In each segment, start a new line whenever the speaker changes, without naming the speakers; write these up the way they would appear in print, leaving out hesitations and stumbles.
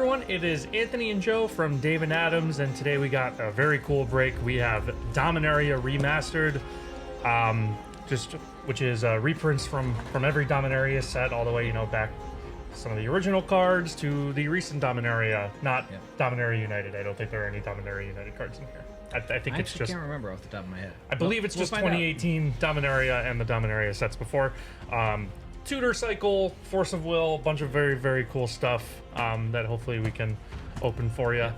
everyone, it is Anthony and Joe from Dave and Adams, and today we got a very cool break. We have Dominaria Remastered, which is reprints from every Dominaria set, all the way, back some of the original cards to the recent Dominaria, not Dominaria United. I don't think there are any Dominaria United cards in here. I think it's just...
I can't remember off the top of my head.
I believe it's just 2018 Dominaria and the Dominaria sets before. Tutor Cycle, Force of Will, a bunch of very, very cool stuff that hopefully we can open for you.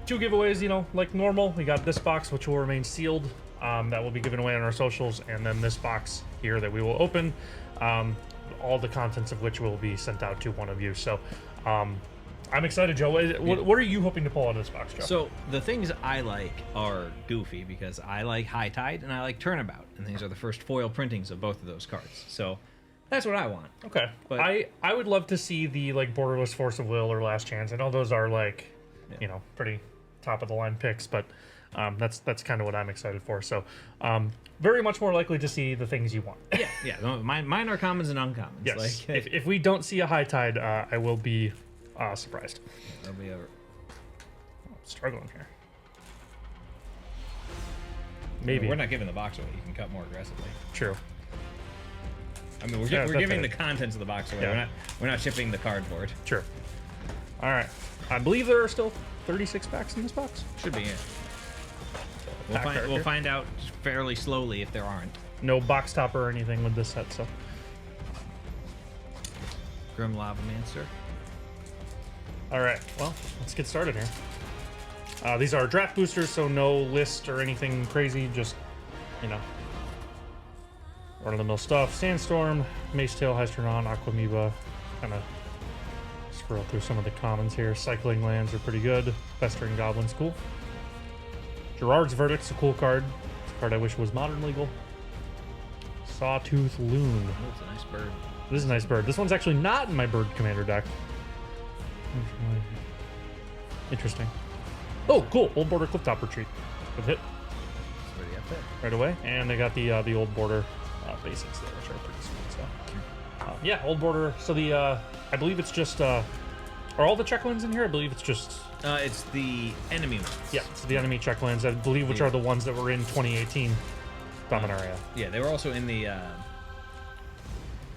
2 giveaways, like normal. We got this box, which will remain sealed, that will be given away on our socials, and then this box here that we will open, all the contents of which will be sent out to one of you. So I'm excited, Joe. What are you hoping to pull out of this box, Joe?
So the things I like are goofy because I like High Tide and I like Turnabout, and these are the first foil printings of both of those cards. So that's what I want.
Okay. But I would love to see the Borderless Force of Will or Last Chance. I know those are pretty top of the line picks, but that's kind of what I'm excited for. So very much more likely to see the things you want.
Yeah. No, mine are commons and uncommons.
Yes. If we don't see a High Tide, I will be surprised.
That'll be over.
I'm struggling here. Maybe.
We're not giving the box away. You can cut more aggressively.
True.
I mean, we're giving the contents of the box away. Yeah. We're not shipping the cardboard.
True. All right. I believe there are still 36 packs in this box.
Should be, yeah. We'll find out fairly slowly if there aren't.
No box topper or anything with this set, so.
Grim Lavamancer.
All right. Well, let's get started here. These are draft boosters, so no list or anything crazy. Just, run-of-the-mill stuff. Sandstorm, Macetail, Hystrodon, Aquamoeba. Kind of scroll through some of the commons here. Cycling Lands are pretty good. Festering Goblin's cool. Gerard's Verdict's a cool card. It's a card I wish was modern legal. Sawtooth Loon.
Oh, it's a nice bird.
This is a nice bird. This one's actually not in my bird commander deck. Interesting. Oh, cool. Old Border Clifftop Retreat. Good hit.
It's already up there.
Right away. And they got the Old Border basics there, which are pretty sweet. So, yeah, Old Border. So I believe it's just, are all the check lands in here? I believe it's just...
it's the enemy ones.
Yeah, it's the enemy check lands, I believe, which are the ones that were in 2018 Dominaria.
Yeah, they were also in the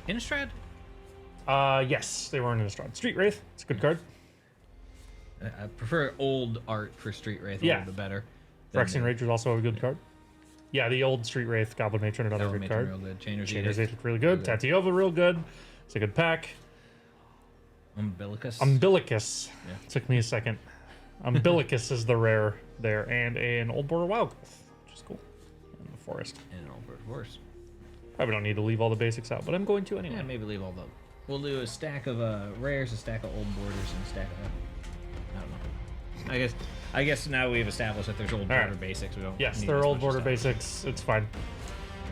Innistrad?
Yes, they were in Innistrad. Street Wraith, it's a good card.
I prefer old art for Street Wraith a little bit better.
Phyrexian Rage is also a good card. Yeah, the old Street Wraith, Goblin Matron, another good card.
Real good. Chainer's
Edict, really good. Tatiova, real good. It's a good pack.
Umbilicus.
Yeah. Took me a second. Umbilicus is the rare there, and an Old Border Wildgrowth, which is cool. And the Forest.
And an Old Border Forest.
Probably don't need to leave all the basics out, but I'm going to anyway.
Yeah, maybe leave all the... We'll do a stack of rares, a stack of Old Borders, and a stack of... I don't know. I guess now we've established that there's Old Border basics. We don't.
Yes, there are Old Border basics. It's fine.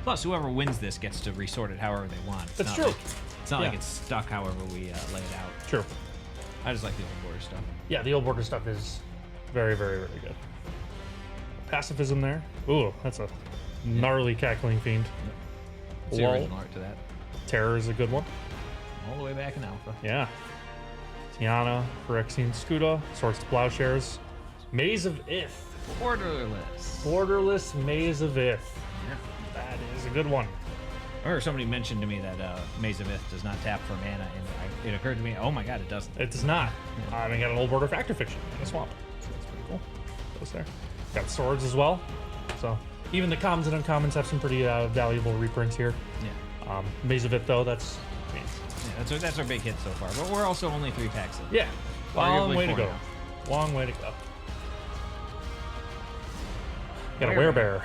Plus, whoever wins this gets to resort it however they want.
That's true.
It's not like it's stuck however we lay it out.
True.
I just like the Old Border stuff.
Yeah, the Old Border stuff is very, very, very good. Pacifism there. Ooh, that's a gnarly Cackling Fiend.
Yep. It's the original art to that.
Terror is a good one.
All the way back in Alpha.
Yeah. Tiana, Phyrexian Scuda, Swords to Plowshares. Maze of Ith. Borderless Maze of Ith.
Yeah.
That is a good one.
I remember somebody mentioned to me that Maze of Ith does not tap for mana, and it occurred to me, oh my god, it doesn't.
It does not. Yeah. We got an Old Border Factor Fiction in a swamp. So that's pretty cool. Goes there. Got swords as well. So even the commons and uncommons have some pretty valuable reprints here.
Yeah.
Maze of Ith, though, that's...
Yeah, that's our big hit so far. But we're also only 3 packs in.
Yeah. Long way to go. Long way to go. Got a Werebear.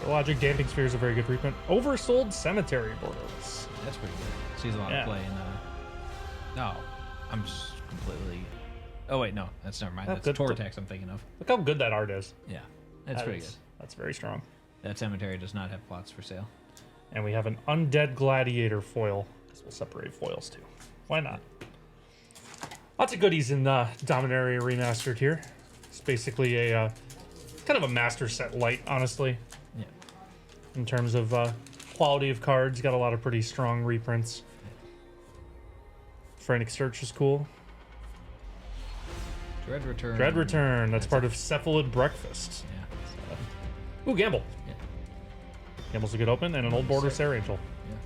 Logic Damping Sphere is a very good reprint. Oversold Cemetery Borderless.
That's pretty good. Sees a lot of play in no, I'm just completely... Oh wait, no, that's never mind. That's Tortex I'm thinking of.
Look how good that art is.
Yeah, that's pretty good.
That's very strong.
That cemetery does not have plots for sale.
And we have an Undead Gladiator foil, because we'll separate foils too. Why not? Lots of goodies in Dominaria Remastered here. It's basically a kind of a master set light, honestly.
Yeah.
In terms of quality of cards. Got a lot of pretty strong reprints. Frantic Search is cool.
Dread Return.
Dread Return. That's part of Cephalid Breakfast.
Yeah.
Ooh, Gamble.
Yeah.
Gamble's a good open, and an Old Border Sarah Angel.
Yeah.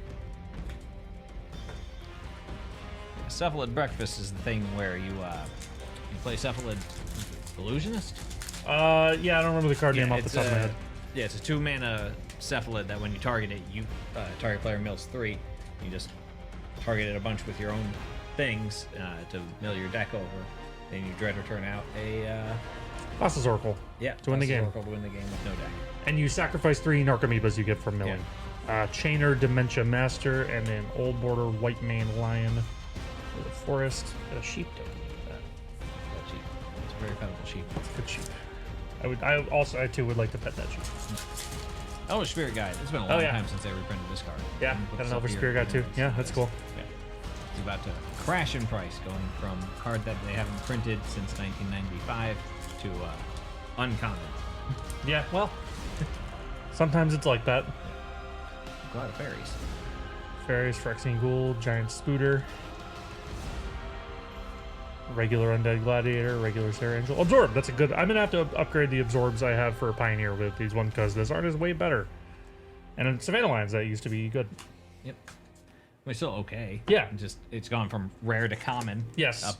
Cephalid Breakfast is the thing where you play Cephalid Illusionist?
Yeah, I don't remember the card name off the top of my head.
Yeah, it's a 2-mana Cephalid that when you target it, target player mills 3. You just target it a bunch with your own things to mill your deck over. Then you Dread Return out a...
Thassa's Oracle.
Yeah,
to win the game.
Oracle to win the game with no deck.
And you sacrifice 3 Narcomoebas you get from milling. Chainer Dementia Master, and an Old Border White Mane Lion with a forest and a sheep token.
That sheep. It's a very pettable sheep.
It's a good sheep. I too would like to pet that sheep.
Oh, Spirit Guide. It's been a long time since they reprinted this card.
Yeah, got an Elder Spirit Guide too. Yeah, that's cool.
Yeah. It's about to crash in price, going from a card that they haven't printed since 1995 to uncommon.
Yeah, well, sometimes it's like that.
A lot of fairies.
Fairies, Phyrexian Ghoul, Giant Scooter, regular Undead Gladiator, regular Sarah Angel. Absorb, that's a good... I'm going to have to upgrade the Absorbs I have for Pioneer with these ones because this art is way better. And in Savannah Lions, that used to be good.
Yep. It's still okay.
Yeah.
It's gone from rare to common.
Yes.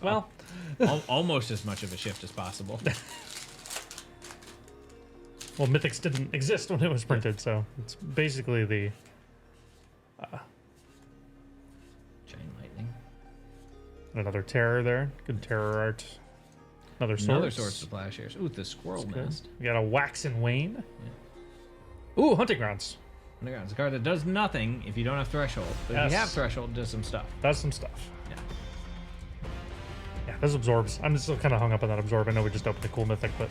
Almost as much of a shift as possible.
Well, Mythics didn't exist when it was printed, so it's basically the...
Chain Lightning.
Another Terror there. Good Terror art. Another Swords
to Plowshares. Ooh, the Squirrel Nest.
We got a Wax and Wane. Yeah. Ooh, Hunting Grounds.
Hunting Grounds. It's a card that does nothing if you don't have Threshold. But if you have Threshold, it does some stuff.
Does some stuff.
Yeah.
Yeah, those Absorbs. I'm still kind of hung up on that Absorb. I know we just opened a cool Mythic, but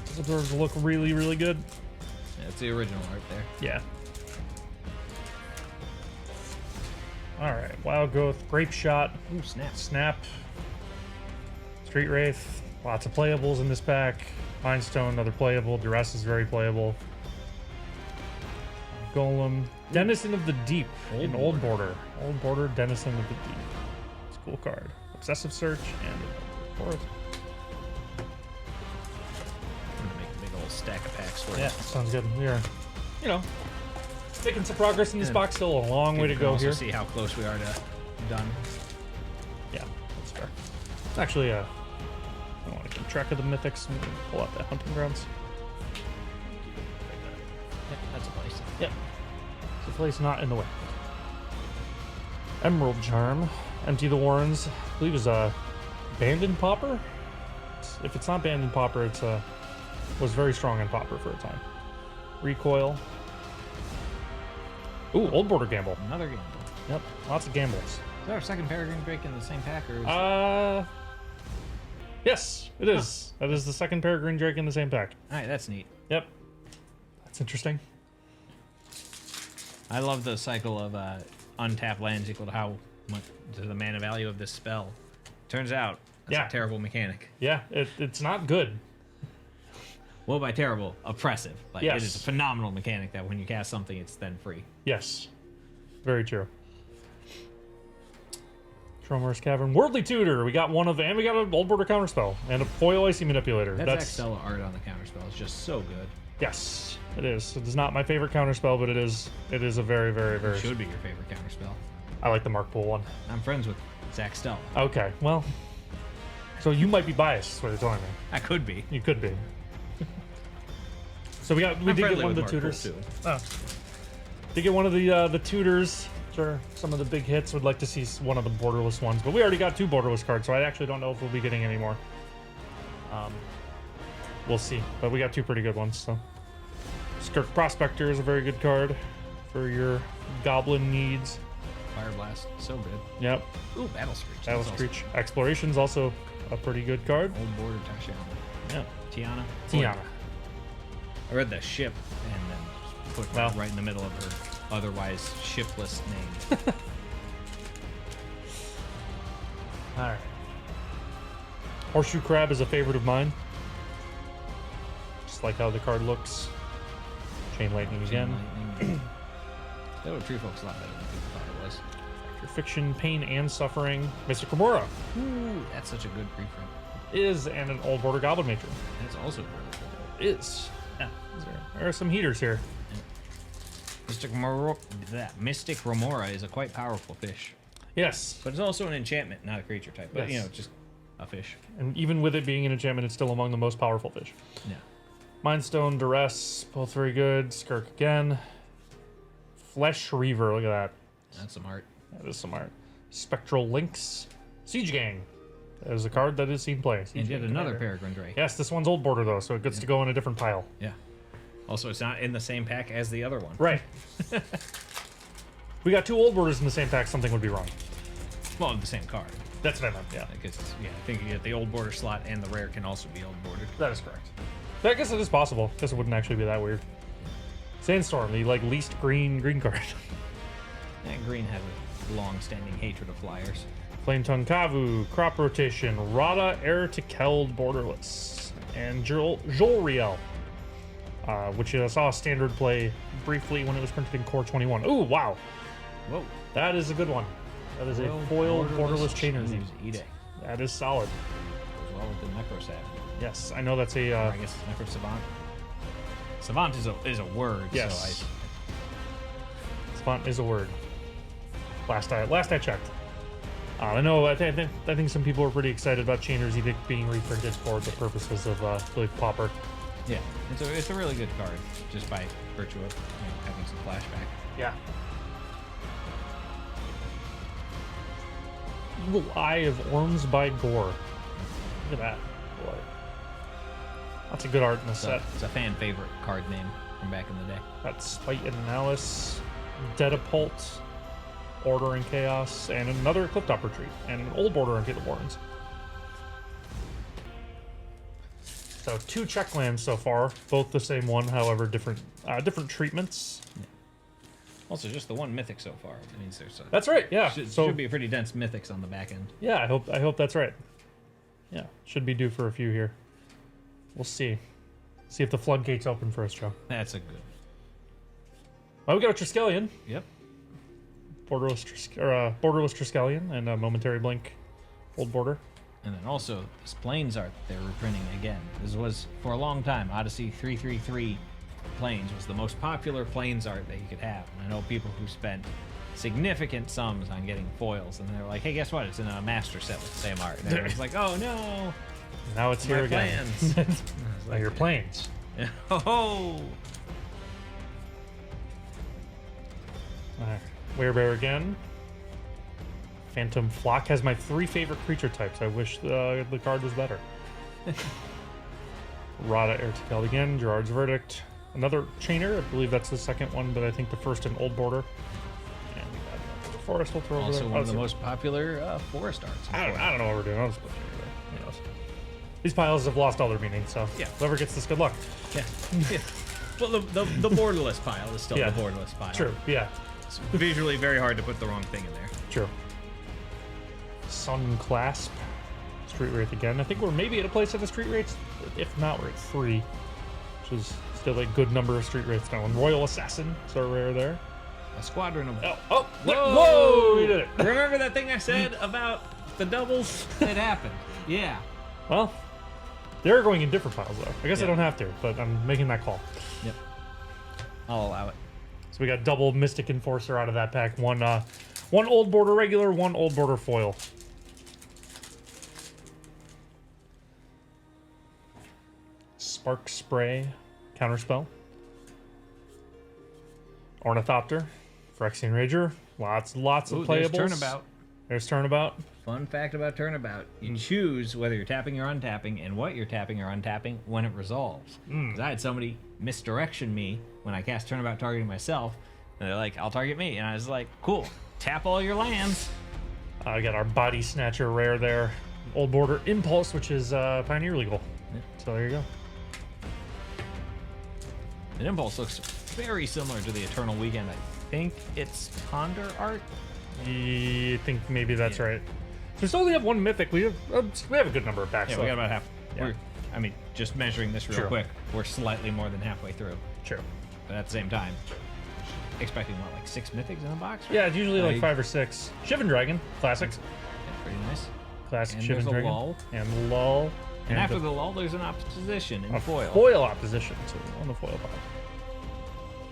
those Absorbs look really, really good.
Yeah, it's the original art there.
Yeah. Alright, Wild Growth, Grape Shot.
Ooh, Snap.
Snap. Street Wraith. Lots of playables in this pack. Mind Stone, another playable. Duress is very playable. Golem. Denizen of the Deep. Old Border. Old Border, Denizen of the Deep. It's a cool card. Obsessive Search and Forest.
I'm gonna make a big old stack of packs for you.
Yeah, sounds good. We are, making some progress in this box. Still a long way to go here.
See how close we are to done.
Yeah, that's fair. Actually, I want to keep track of the Mythics and pull out that Hunting Grounds.
Yep, that's a place.
Yep. It's a place not in the way. Emerald Charm. Empty the Warrens. I believe is a Banded Pauper. If it's not Banded Pauper, it's was very strong in Pauper for a time. Recoil. Ooh, Old Border Gamble.
Another gamble.
Yep, lots of gambles.
Is that our second Peregrine Drake in the same pack, or?
Yes, it is. That is the second Peregrine Drake in the same pack.
All right, that's neat.
Yep, that's interesting.
I love the cycle of untapped lands equal to how much to the mana value of this spell. Turns out that's a terrible mechanic.
Yeah, it's not good.
Well, by terrible, oppressive. Like
yes.
It is a phenomenal mechanic that when you cast something, it's then free.
Yes, very true. Tromor's Cavern, Worldly Tutor. We got one of, and we got an Old Border Counterspell and a Foil Icy Manipulator.
That's Axella art on the counterspell. It's just so good.
Yes, it is. It is not my favorite counterspell, but it is a very, very, very.
It should be your favorite counterspell.
I like the Mark Pool one.
I'm friends with Zach Stell.
Okay, well, so you might be biased. Is what you're telling me.
I could be.
You could be. So we did get one of the tutors. Did get one of the tutors. Sure, some of the big hits. Would like to see one of the borderless ones, but we already got 2 borderless cards, so I actually don't know if we'll be getting any more. We'll see, but we got 2 pretty good ones. So, Skirk Prospector is a very good card for your goblin needs.
Fire Blast, so good.
Yep.
Ooh, Battle Screech.
Battle Screech. Exploration's also a pretty good card.
Old Border Tashiana.
Yeah.
Tiana. I read the ship and then just put that right in the middle of her otherwise shipless name.
Alright. Horseshoe Crab is a favorite of mine. Just like how the card looks. Chain Lightning again.
Little Tree Folk's a lot better than people thought it was.
Your Fiction, Pain and Suffering, Mystic Remora
Ooh, that's such a good preprint.
is, and an old border Goblin Matron
That's also really good.
is. Yeah, there are some heaters here.
Mystic Remora is a quite powerful fish.
Yes,
But it's also an enchantment, not a creature type. But,
Yes.
just a fish.
and even with it being an enchantment, it's still among the most powerful fish.
Yeah.
Mind Stone, Duress, both very good. Skirk again. Flesh Reaver, look at that.
That's some art.
That is some art. Spectral Lynx, Siege Gang. That is a card that is seen play. Siege
And yet
Gang
another
Commander.
Peregrine Drake.
Yes, this one's old border though, so it gets to go in a different pile.
Yeah. Also, it's not in the same pack as the other one.
Right. We got 2 old borders in the same pack, something would be wrong.
Well, the same card.
That's what I meant, yeah.
Because, I think you get the old border slot and the rare can also be old bordered.
That is correct. I guess it is possible. Guess it wouldn't actually be that weird. Sandstorm, the least green card.
And green has a long-standing hatred of flyers.
Flame Tongue Kavu, Crop Rotation, Rada Air to Keld Borderless, and Jolriel, which I saw standard play briefly when it was printed in Core 21. Ooh, wow.
Whoa.
That is a good one. That is a foil borderless Chainers.
Ide.
That is solid.
As well with the Necrosat.
Yes, I know that's a...
Or I guess Necro Savant. Savant is a word.
Yes.
So
Font is a word. Last I checked. I know. I think some people are pretty excited about Chainer's Edict being reprinted for the purposes of Blade Popper.
yeah, it's a really good card just by virtue of having some flashback.
Yeah. Evil Eye of Orms by Gore. Look at that. Boy. Lots of good art in the set.
It's a fan favorite card name from back in the day.
Got Spite and Malice, Dedapult, Order and Chaos, and another Clifftop Retreat, and an old border on Gate of Warrens. So 2 check lands so far, both the same one, however different treatments.
Yeah. Also, just the one mythic so far. That means there's
That's right. Yeah.
should be a pretty dense mythics on the back end.
Yeah, I hope that's right. Yeah, should be due for a few here. We'll see. See if the floodgates open for us, Joe.
That's a good.
Well, we got a Triskelion,
Yep.
borderless Triskelion, and a Momentary Blink, old border.
And then also this Plains art they're reprinting again. This was for a long time. Odyssey 333 Plains was the most popular Plains art that you could have. And I know people who spent significant sums on getting foils, and they're like, "Hey, guess what? It's in a master set with the same art." And everyone's like, "Oh no!"
Now it's here
My
again.
plans.
Now your planes.
Oh.
Werebear again. Phantom Flock has my 3 favorite creature types. I wish the card was better. Rada Airtikel again. Gerard's Verdict. Another Chainer. I believe that's the second one, but I think the first in old border. And we got the Forest. We'll throw over
Also
there.
one of the most popular forest arts.
I don't know what we're doing. I'll just put it here. Who knows? These piles have lost all their meaning, so
Yeah.
whoever gets this, good luck.
Yeah. Yeah. Well, the borderless pile is still
Yeah.
the borderless pile.
True. Yeah.
It's visually very hard to put the wrong thing in there.
True. Sun Clasp. Street Wraith again. I think we're maybe at a place at the Street Wraiths. If not, we're at 3. Which is still a good number of Street Wraiths now. And Royal Assassin. So rare there.
A squadron of.
Oh!
Whoa!
Whoa! We did it!
Remember that thing I said about the doubles? It happened. Yeah.
Well, they're going in different piles, though. I guess I
Yeah.
don't have to, but I'm making that call.
Yep. I'll allow it.
So we got double Mystic Enforcer out of that pack. One old border regular, one old border foil. Spark Spray, Counterspell. Ornithopter, Phyrexian Rager. Lots of
Ooh,
playables.
there's Turnabout.
There's Turnabout.
Fun fact about Turnabout. You choose whether you're tapping or untapping and what you're tapping or untapping when it resolves. Because I had somebody misdirection me when I cast Turnabout targeting myself. And they're like, "I'll target me." And I was like, "Cool. Tap all your lands."
We got our Body Snatcher rare there. Old border Impulse, which is Pioneer Legal.
Yep.
So there you go.
The Impulse looks very similar to the Eternal Weekend. I think it's Ponder art.
I think maybe that's
Yeah.
right. So we still only have one Mythic. We have a good number of packs.
Yeah, we got about half.
Yeah.
I mean, just measuring this real
True.
quick, we're slightly more than halfway through.
True.
But at the same time, expecting what, like 6 mythics in a box? Right?
Yeah, it's usually like
Like-
5 or 6. Shivan Dragon, classic.
Yeah, pretty nice.
Classic
And
Shivan
there's a
Dragon.
lull.
And lull.
And after the lull, there's an opposition in
a
foil.
foil opposition, so on the foil pile.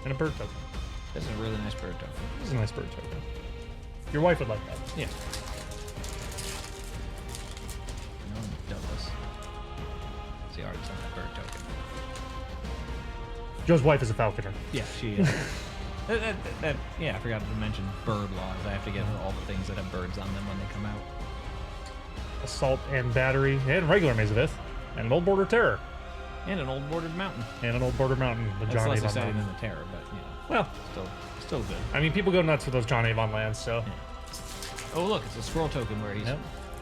And a bird token.
This is a really nice bird token.
This is a nice bird token. Your wife would like that.
Yeah. No one does. See artist on that bird token.
Joe's wife is a falconer.
Yeah, she. Yeah, I forgot to mention bird laws. I have to get her all the things that have birds on them when they come out.
Assault and battery, and regular Maze of Ith, and an old border terror,
And an old bordered mountain.
and an old border mountain. The
That's
John
less
Avon
exciting
land.
than the terror, but you know,
Well,
still good.
I mean, people go nuts for those John Avon lands, so.
Oh look, it's a scroll token where he's
Yep.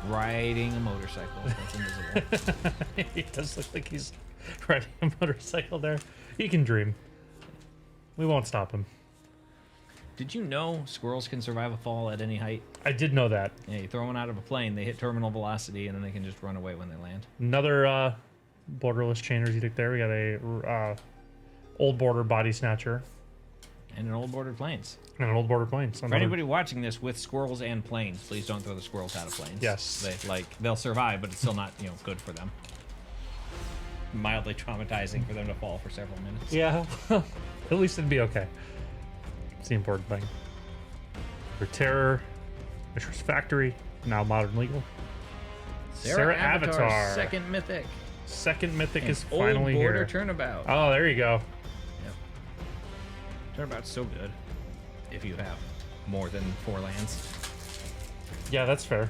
riding a motorcycle. That's invisible.
He does look like he's riding a motorcycle there. He can dream. We won't stop him.
Did you know squirrels can survive a fall at any height?
I did know that.
Yeah, you throw one out of a plane, they hit terminal velocity, and then they can just run away when they land.
Another borderless chainers edict there. We got a old border body snatcher
And an old bordered planes.
and an old border plane. So
For
another-
anybody watching this with squirrels and planes, please don't throw the squirrels out of planes.
Yes.
They'll survive, but it's still not good for them. Mildly traumatizing for them to fall for several minutes.
Yeah, at least it'd be okay. It's the important thing. For Terror, Mishra's Factory, now Modern Legal. Sarah Avatar.
second mythic.
Second mythic is
Old
finally
border
here.
turnabout.
Oh, there you go.
Yep. Turnabout's so good if you have more than 4 lands.
Yeah, that's fair.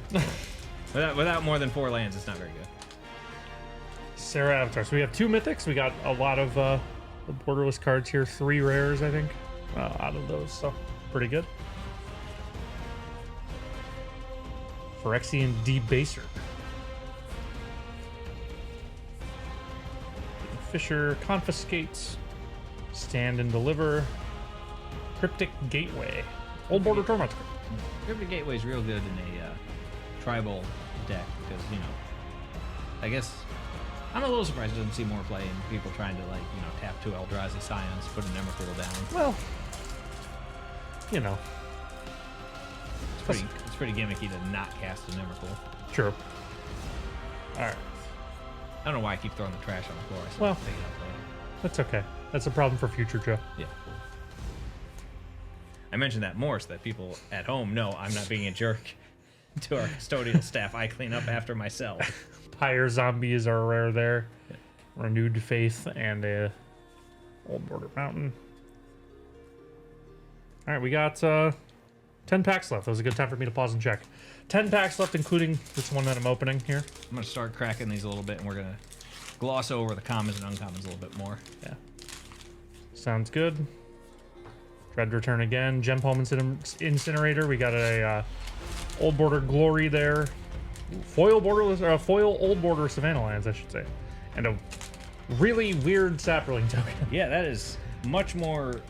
Without more than 4 lands, it's not very good.
Sarah Avatar. So we have 2 mythics. We got a lot of the borderless cards here. 3 rares, I think, out of those. So pretty good. Phyrexian Debaser. Fisher Confiscates. Stand and Deliver. Cryptic Gateway. Old Border Torment.
Cryptic Gateway's real good in a tribal deck because, I guess I'm a little surprised I didn't see more play in people trying to tap 2 Eldrazi Scions, put an Emrakul down.
Well, you know,
It's pretty gimmicky to not cast an Emrakul.
true. All right.
I don't know why I keep throwing the trash on the floor. I still
Well.
have to take it out later.
That's okay. That's a problem for future Joe.
Yeah. I mentioned that more so that people at home know I'm not being a jerk to our custodial staff. I clean up after myself.
Pyre Zombies are rare there. Renewed Faith and a Old Border Mountain. All right, we got 10 packs left. That was a good time for me to pause and check. 10 packs left, including this one that I'm opening here.
I'm going to start cracking these a little bit, and we're going to gloss over the commons and uncommons a little bit more.
Yeah. Sounds good. Dread Return again. Gem Palm Incinerator. We got a Old Border Glory there. Foil borderless, or foil Old Border Savannah Lands, I should say. And a really weird Sapperling token.
Yeah, that is much more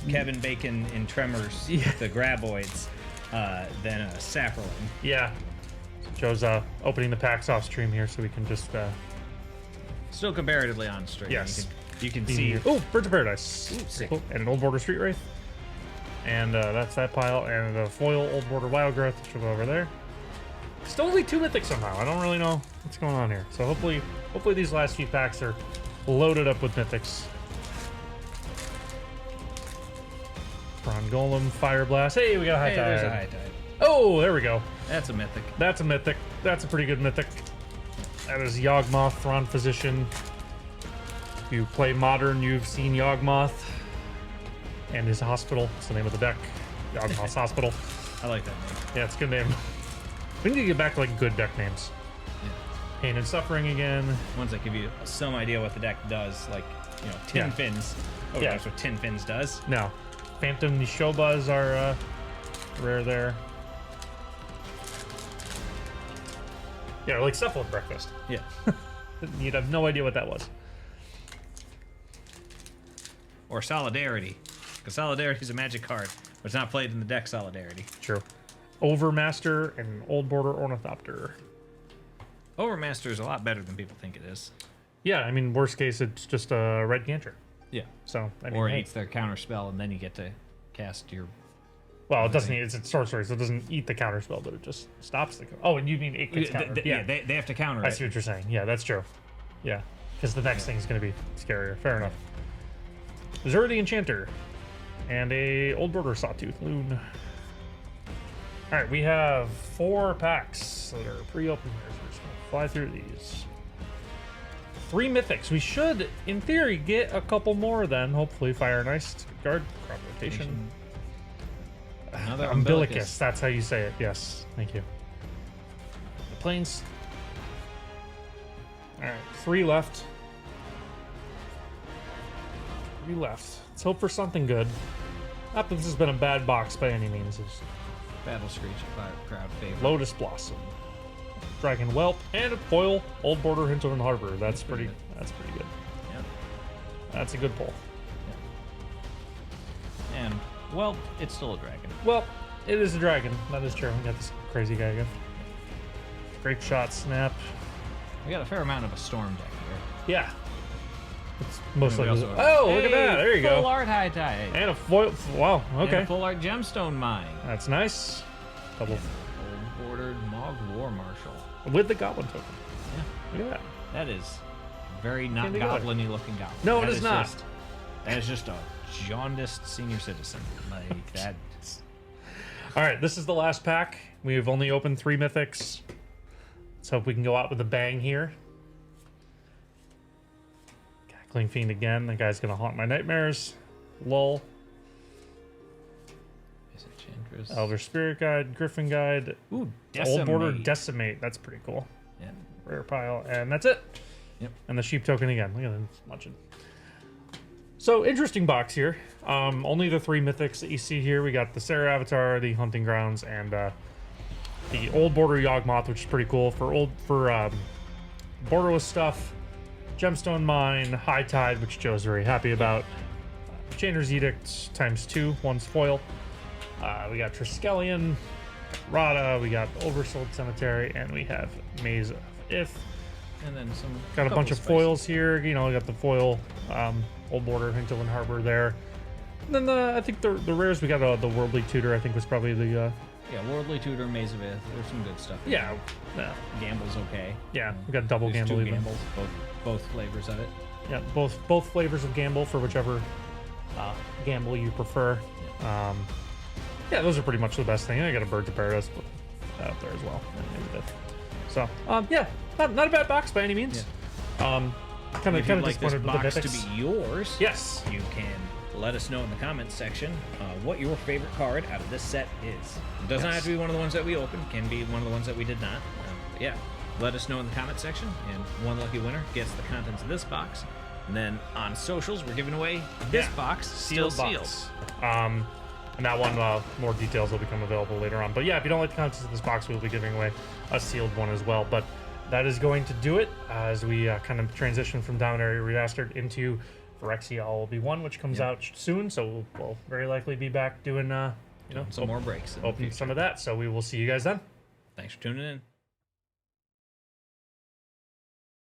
Kevin Bacon in Tremors, the Graboids, than a Sapperling.
Yeah. Joe's opening the packs off stream here so we can just...
Still comparatively on stream.
Yes.
You can see.
Oh, Birds of Paradise.
Ooh, sick.
Oh, and an Old Border Street Wraith. And that's that pile. And the foil Old Border Wild Growth, which will go over there. Still only 2 mythics somehow. I don't really know what's going on here. So hopefully these last few packs are loaded up with mythics. Bron Golem, Fire Blast. Hey, we got a High
Hey,
Tide.
there's a High Tide.
Oh, there we go.
That's a mythic.
That's a mythic. That's a pretty good mythic. That is Yawgmoth, Thrawn Physician. If you play Modern, you've seen Yawgmoth and his hospital. It's the name of the deck. Yawgmoth's Hospital.
I like that name.
Yeah, it's a good name. We need to get back to like good deck names.
Yeah.
Pain and Suffering again.
Ones that give you some idea what the deck does, like, Tin
Yeah.
Fins. Oh,
Yeah.
that's what Tin Fins does.
No. Phantom Nishobas are rare there. Yeah, like Cephalid Breakfast.
Yeah.
You'd have no idea what that was.
Or Solidarity. Because Solidarity is a magic card, but it's not played in the deck Solidarity.
True. Overmaster and Old Border Ornithopter.
Overmaster is a lot better than people think it is.
Yeah, I mean, worst case, it's just a red cantrip.
Yeah.
So, I mean,
Or it
hey,
eats their counter spell, and then you get to cast your.
Well, it doesn't. It's a sorcery, so it doesn't eat the counter spell, but it just stops the. Oh, and you mean it gets countered?
Yeah, they have to counter
I
it.
see what you're saying. Yeah, that's true. Yeah, because the next thing is going to be scarier. Fair enough. Zura the Enchanter and a Old Border Sawtooth Loon. All right, we have 4 packs that are pre-open here, so we're just going to fly through these. 3 mythics. We should, in theory, get a couple more then. Hopefully, Fire and Ice, Guard, Crop Rotation.
Another
Umbilicus. That's how you say it. Yes, thank you. The Plains. All right, 3 left. 3 left. Let's hope for something good. Not that this has been a bad box by any means. It's
Battle Screech, crowd favorite.
Lotus Blossom, Dragon Whelp, and a foil Old Border Hinterland Harbor. That's pretty.
good.
That's pretty good.
Yeah.
That's a good pull.
And well, it's still a dragon.
Well, it is a dragon. That is true. We got this crazy guy again. Grape Shot, Snap.
We got a fair amount of a storm deck here.
Yeah. It's mostly.
And we also have-
Oh, look at that! There you
Full
go.
art high tide.
And a foil. Wow.
And
Okay.
a full art gemstone mine.
That's nice. Double
Old bordered Mog War Marshal.
with the Goblin token.
Yeah.
Look at that.
That is very not
Can't be good.
goblin-y looking goblin.
No, it
That
is not.
That is just a jaundiced senior citizen. Like that.
All right, this is the last pack. We've only opened 3 mythics. Let's hope we can go out with a bang here. Cackling Fiend again. The guy's gonna haunt my nightmares. Lull.
Is it Chandris?
Elder Spirit Guide, Griffin Guide,
Ooh,
Old Border
Decimate.
Decimate. That's pretty cool.
Yeah.
Rare pile, and that's it.
Yep.
And the sheep token again. Look at them munching. So interesting box here. Only the 3 mythics that you see here. We got the Sarah Avatar, the Hunting Grounds, and the Old Border Yawgmoth, which is pretty cool for borderless stuff. Gemstone Mine, High Tide, which Joe's very happy about. Chainer's Edict ×2, 1's foil. We got Triskelion, Rada, we got Oversold Cemetery, and we have Maze of Ith.
And then some.
Got a
couple
bunch of
spices.
foils here. You know, we got the foil, Old Border, Hinterland Harbor there. And then I think the rares, we got the Worldly Tutor, I think was probably the...
Yeah, Worldly Tutor, Maze of Ith. There's some good stuff.
yeah,
Gamble's okay.
yeah, we got double
There's
Gamble
2
even.
gambles, both flavors of it.
Yeah, both flavors of Gamble for whichever Gamble you prefer. Yeah, those are pretty much the best thing. I got a Birds of Paradise out there as well. So, yeah, not a bad box by any means. Kind of
If you'd like this
disappointed with the
box to
mythics.
be yours,
Yes.
you can let us know in the comments section what your favorite card out of this set is. It does not
Yes.
have to be one of the ones that we opened. Can be one of the ones that we did not. But yeah, let us know in the comments section, and one lucky winner gets the contents of this box. And then on socials, we're giving away this
Yeah.
box, still sealed.
And that one, more details will become available later on. But yeah, if you don't like the contents of this box, we'll be giving away a sealed one as well. But that is going to do it as we kind of transition from Dominaria Remastered into Phyrexia All Will Be One, which comes out soon. So we'll very likely be back doing,
Some more breaks. in the
open
future.
some of that. So we will see you guys then.
Thanks for tuning in.